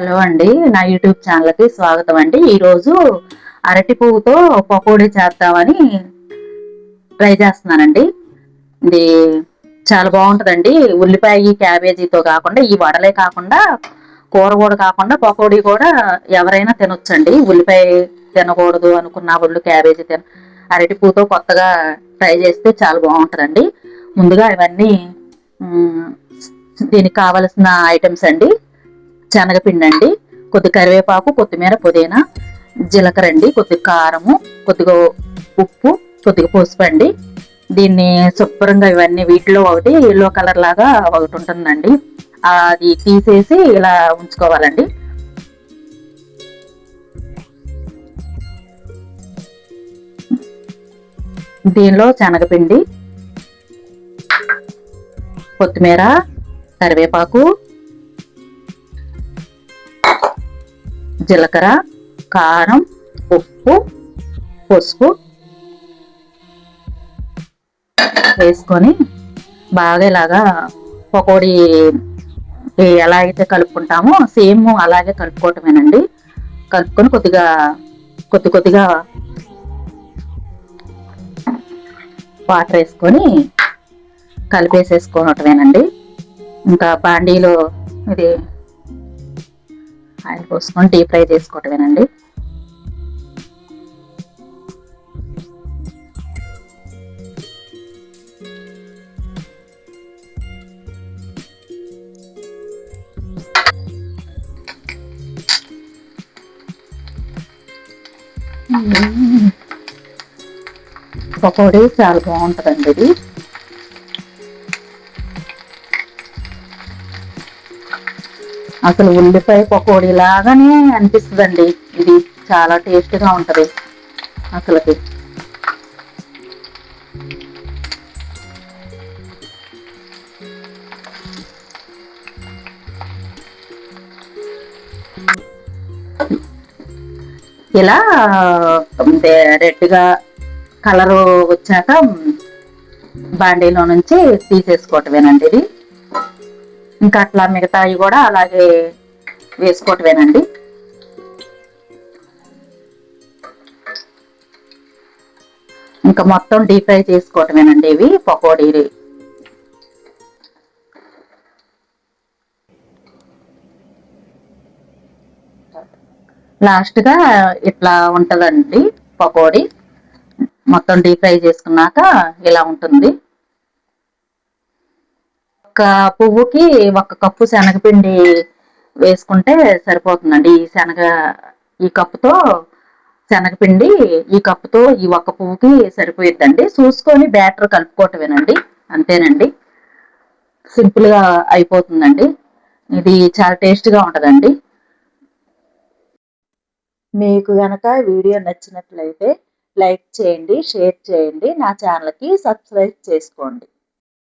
Hello అండి, నా YouTube ఛానల్కి స్వాగతం అండి. ఈరోజు అరటి పువ్వుతో పకోడీ చేద్దామని ట్రై చేస్తున్నానండి. ఇది చాలా బాగుంటుందండి. ఉల్లిపాయ క్యాబేజీతో కాకుండా, ఈ వడలే కాకుండా, కూర కూడా కాకుండా పకోడీ కూడా ఎవరైనా తినొచ్చండి. ఉల్లిపాయ తినకూడదు అనుకున్న వాళ్ళు క్యాబేజీ అరటి పువ్వుతో కొత్తగా ట్రై చేస్తే చాలా బాగుంటుందండి. ముందుగా ఇవన్నీ దీనికి కావలసిన ఐటమ్స్ అండి: శనగపిండి అండి, కొద్ది కరివేపాకు, కొత్తిమీర, పుదీనా, జీలకర్ర అండి, కొద్దిగా కారము, కొద్దిగా ఉప్పు, కొద్దిగా పసుపు అండి. దీన్ని శుభ్రంగా ఇవన్నీ వీటిలో ఒకటి ఎల్లో కలర్ లాగా ఒకటి ఉంటుందండి, అది తీసేసి ఇలా ఉంచుకోవాలండి. దీనిలో శనగపిండి, కొత్తిమీర, కరివేపాకు, జీలకర్ర, కారం, ఉప్పు, పసుపు వేసుకొని బాగా ఇలాగా పకోడీ ఎలా అయితే కలుపుకుంటామో సేమ్ అలాగే కలుపుకోవటమేనండి. కలుపుకొని కొద్దిగా వాటర్ వేసుకొని కలిపేసేసుకోవటమేనండి. ఇంకా బాండీలో ఇది ఆయిల్ పోసుకొని డీప్ ఫ్రై చేసుకోవటమేనండి. పకోడీ చాలా బాగుంటుందండి. ఇది అసలు ఉల్లిపాయ పకోడీ లాగానే అనిపిస్తుందండి. ఇది చాలా టేస్ట్గా ఉంటుంది అసలుకి. ఇలా రెడ్గా కలరు వచ్చాక బాండీలో నుంచి తీసేసుకోవటమేనండి. ఇది ఇంకా అట్లా మిగతాయి కూడా అలాగే వేసుకోవటమేనండి. ఇంకా మొత్తం డీప్ ఫ్రై చేసుకోవటమేనండి ఇవి పకోడీ. లాస్ట్గా ఇట్లా ఉంటుందండి పకోడీ. మొత్తం డీప్ ఫ్రై చేసుకున్నాక ఇలా ఉంటుంది. ఒక పువ్వుకి 1 కప్పు శనగపిండి వేసుకుంటే సరిపోతుందండి. ఈ కప్పుతో శనగపిండి ఈ కప్పుతో ఈ 1 పువ్వుకి సరిపోయిద్దండి. చూసుకొని బ్యాటర్ కలుపుకోవటమేనండి, అంతేనండి. సింపుల్గా అయిపోతుందండి. ఇది చాలా టేస్ట్గా ఉంటుందండి. మీకు గనక వీడియో నచ్చినట్లయితే లైక్ చేయండి, షేర్ చేయండి, నా ఛానల్కి సబ్స్క్రైబ్ చేసుకోండి.